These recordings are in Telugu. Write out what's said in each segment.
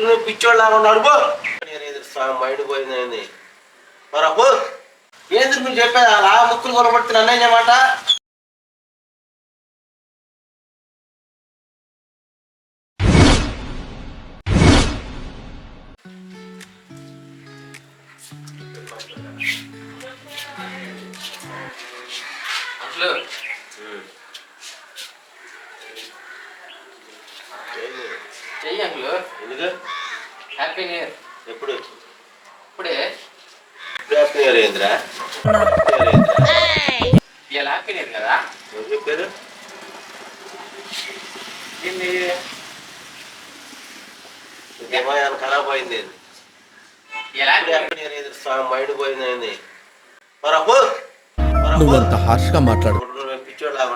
నువ్వు పిచ్చోళ్ళగా ఉన్నాడు పో. మైండ్ పోయింది మరి అప్పు ఏంది నువ్వు చెప్పేది అలా ముక్కులు కొనబడుతున్నా అన్నయ్య మాట. చెయ్యి అంకులు. ఎందుకు? Happy new year. ఎప్పుడు? ఇప్పుడే. హ్యాపీ న్యూ ఇయర్ ఏంద్రా? ఇవాళ హ్యాపీ న్యూ ఇయర్ కదా? ఎవరు చెప్పారు? ఏంది ఏమైనా ఖరాబ్ అయింది. హ్యాపీ న్యూ ఇయర్ ఏంది? మైండ్ పోయింది మరి అప్పు. నువ్వంత హార్ష్ గా మాట్లాడు. పిచ్చోడు లాగా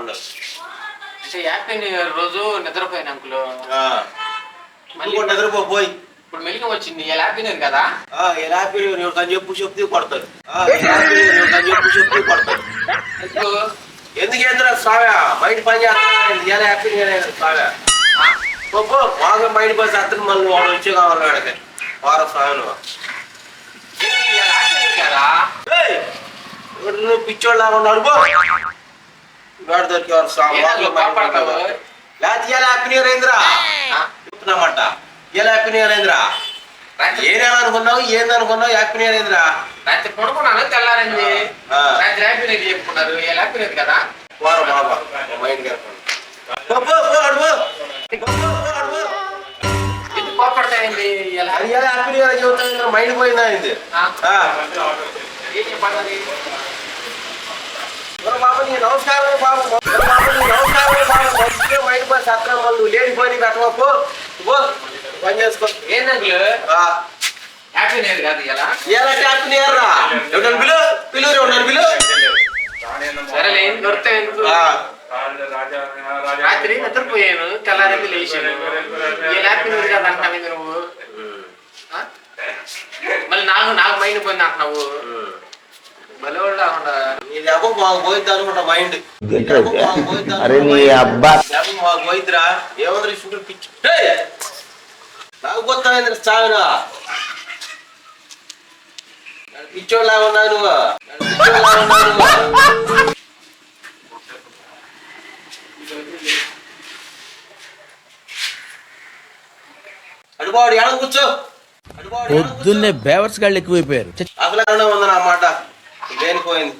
హ్యాపీ న్యూ ఇయర్ రోజు నిద్రపోయాను అంకులు. మళ్ళీ నిద్రపోయి ఇప్పుడు మెలిక వచ్చింది. ఇలా హ్యాపీ న్యూ ఇయర్ కదా? ఎలా హ్యాపీ న్యూ ఇయర్ అని చెప్పు చెప్తే కొడతారు. చెప్పు చెప్తే కొడతారు. ఎందుకు ఏంద్రా సావ్య మైండ్ పని చేస్తాను. ఎలా హ్యాపీ న్యూ ఇయర్ సావ్య బాగా మైండ్ పని చేస్తాను. మళ్ళీ వాడు వచ్చే కావాలి వాడికి వారం సాయం. నువ్వు పిచ్చోళ్ళు లాగా ఉన్నాడు పో. వాడు దొరికేవారు లేకపోతే ఇలా హ్యాపీ న్యూ ఇయర్ అయిందిరా చెప్తున్నామంట. ఇలా హ్యాపీ న్యూ ఇయర్ అయిందిరా. ఏనేమనుకున్నావు ఏందనుకున్నావు? హ్యాపీ న్యూ ఇయర్ అయిందిరా. రాత్రి పడుకున్నాను తెల్లారింది. రాత్రి హ్యాపీ న్యూ ఇయర్ చెప్పుకున్నారు. ఇలా హ్యాపీ న్యూ ఇయర్ కదా? బాబా మైండ్ ఎందుకు కోపడతాయింది? హ్యాపీ న్యూ ఇయర్ చెబుతా మైండ్ పోయిందా అయింది. ఏం చెప్పాలి? బాబు నీ నమస్కారం బాబు. నమస్కారం బాబు. మైండ్ పోయి సత్రం వాళ్ళు లేని పోయి పెట్టబో పని చేసుకో. ఏందంకులు హ్యాపీ న్యూ ఇయర్ కాదు ఇలా? ఇలా హ్యాపీ న్యూ ఇయర్ రా. ఎవడని పిలువురు ఎవడని పిలువు. సరేలే దొరుకుతాయి. రాత్రి నిద్రపోయాను తెల్లారి లేచాను. హ్యాపీ న్యూ ఇయర్ కాదు అంటున్నావు నువ్వు. మళ్ళీ నాకు మైండ్ పోయింది అంటున్నావు. పోయిద్ది అనుకుంటా మైండ్. పోయిద్దిరా ఏమందరూ షుగర్ పిచ్చి నాకు పోతాయింద్ర చావినా. పిచ్చోళ్ళగా ఉన్నావు నువ్వు. అడుబాడు ఎడ కూర్చో. పొద్దున్నే బేవర్స్ గాళ్ళు ఎక్కువైపోయారు. అసలు ఉందన్నమాట లేనిపోయింది.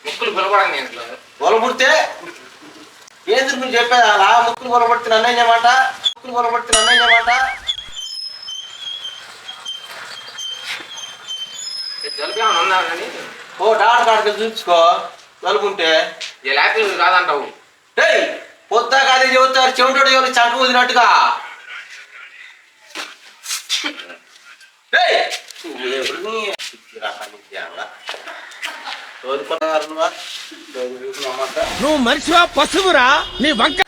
ముక్కులు పొలపడండి. పొలపుడితే ఏంది నువ్వు చెప్పేది అలా ముక్కులు పొలపడుతున్నా అన్నయ్య మాట. ముక్కులు పొలపడుతున్నా అన్నయ్య మాట. జలుబు ఏమైనా ఉన్నా కానీ ఓ డాక్టర్ కాడికి చూపించుకో. జలుబుంటే ఇలా హ్యాపీ న్యూ ఇయర్ కాదంటావు. పొద్దాక అదే చెబుతారు. చెవిటోడు ఎవరు చంక వదిలినట్టుగా. నువ్వు మనిషివా పశువురా? నీ వంక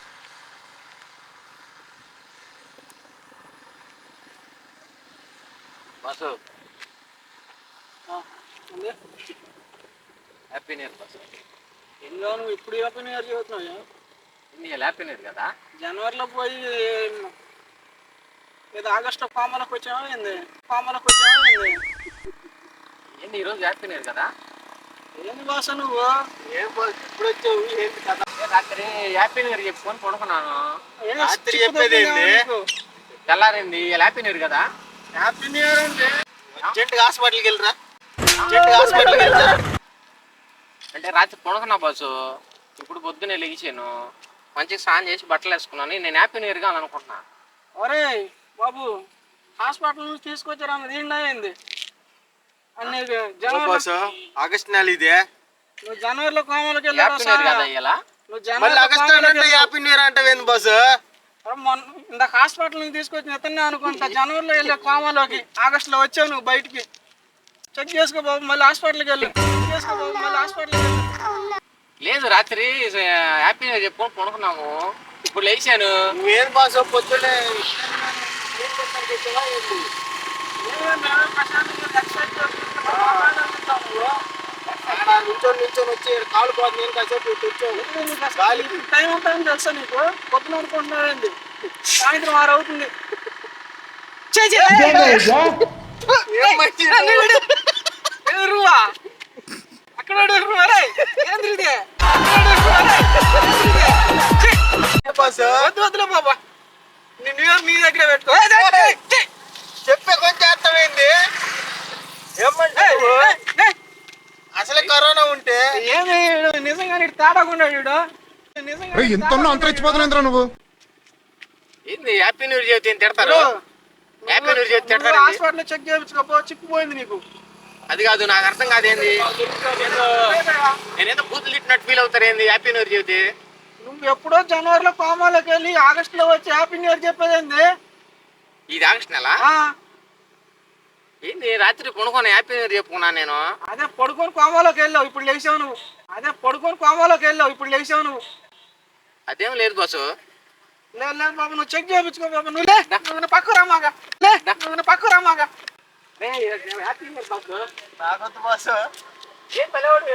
హ్యాపీ న్యూ ఇయర్ బస్సు. ఎన్నో నువ్వు ఇప్పుడు హ్యాపీ న్యూ ఇయర్ చెబుతున్నావు. హ్యాపీ న్యూ ఇయర్ కదా? జనవరిలో పోయి ఏదో ఆగస్టులో పామలకు వచ్చావా ఏంది? ఏంటి ఈరోజు హ్యాపీ న్యూ ఇయర్ కదా? ఏంది భాష నువ్వు? ఏం ఇప్పుడు వచ్చావు ఏంటి కదా? రాత్రి హ్యాపీ న్యూ ఇయర్ చెప్పుకొని పడుకున్నాను. రాత్రి చెప్పేది తెల్లారింది. హ్యాపీ న్యూ ఇయర్ కదా? హ్యాపీ న్యూ ఇయర్ అంటే అర్జెంట్గా హాస్పిటల్కి వెళ్ళరా. అంటే రాత్రి పడుకున్నా బాసు. ఇప్పుడు పొద్దున్నే లెగిచాను. మంచిగా స్నానం చేసి బట్టలు వేసుకున్నాను. నేను హ్యాపీ న్యూ ఇయర్ గా అనుకుంటున్నా. ఒరే బాబు హాస్పిటల్ నుంచి తీసుకొచ్చారా? ఏంది అన్ని ఆగస్ట్ నెల ఇదే. నువ్వు జనవరిలో కోమలకి హ్యాపీ న్యూ ఇయర్ కదా ఇయ్యాల? హ్యాపీ న్యూ ఇయర్ అంటే బాసు. ఇందాక హాస్పిటల్ నుంచి తీసుకొచ్చిన ఇతనే అనుకుంటా. జనవరిలో వెళ్ళే కోమలోకి ఆగస్టులో వచ్చావు నువ్వు బయటికి. చెక్ చేసుకో బాబు. మళ్ళీ హాస్పిటల్కి వెళ్ళి లేదు రాత్రి హ్యాపీ న్యూ ఇయర్ చెప్పుకొని పడుకున్నాము. ఇప్పుడు లేచాను. నువ్వేం బాసు పొద్దునే నిల్చొని వచ్చి కాలు పోతుంది. నేను కాసేపు టైం ఎంత తెలుసా నీకు? పొద్దున అనుకుంటున్నావేంది? సాయంత్రం 6 అవుతుంది. అక్కడ వద్దులే బాబా న్యూ ఇయర్ నీ దగ్గర పెట్టుకో చెప్పే కొంచెం అర్థమైంది. అసలే కరోనా ఉంటే ఏమి నిజంగా నీకు తేడాకుండా వీడు నిజంగా ఎంతలో అంతరించిపోతున్నావు నువ్వు. ఏంది హ్యాపీ న్యూ ఇయర్ చెబితే తిడతారు? హ్యాపీ న్యూ ఇయర్ చెబితే తిడతారు? హాస్పిటల్లో చెక్ చేయించుకోపో చిక్కుపోయింది నీకు. అది కాదు, నాకు అర్థం కాదు. ఏంది నేనేదో బూతులు తిట్టినట్టు ఫీల్ అవుతారు? ఏంది హ్యాపీ న్యూ ఇయర్ చెబితే? నువ్వు ఎప్పుడో జనవరిలో కోమాలోకి వెళ్ళి ఆగస్టులో వచ్చి హ్యాపీ న్యూ ఇయర్ చెప్పేదేంది? ఇది ఆగస్ట్ నెల. ఆ, ఏంది రాత్రి కొనుక్కొని హ్యాపీ న్యూ ఇయర్ చెప్పుకున్నాను నేను. అదే పడుకొని కోమాలోకి వెళ్ళావు, ఇప్పుడు లేచావు నువ్వు. అదే పడుకొని కోమాలోకి వెళ్ళావు, ఇప్పుడు లేచావు నువ్వు. అదేం లేదు బాసు. లేదు బాబు, నువ్వు చెక్ చేయించుకో బాబు. నువ్వు లే, నువ్వు పక్క రామాగా లే, నువ్వు పక్క రామాగా. Happy new year boss. నాకొద్దు బాసు. ఏం పిల్లవాడు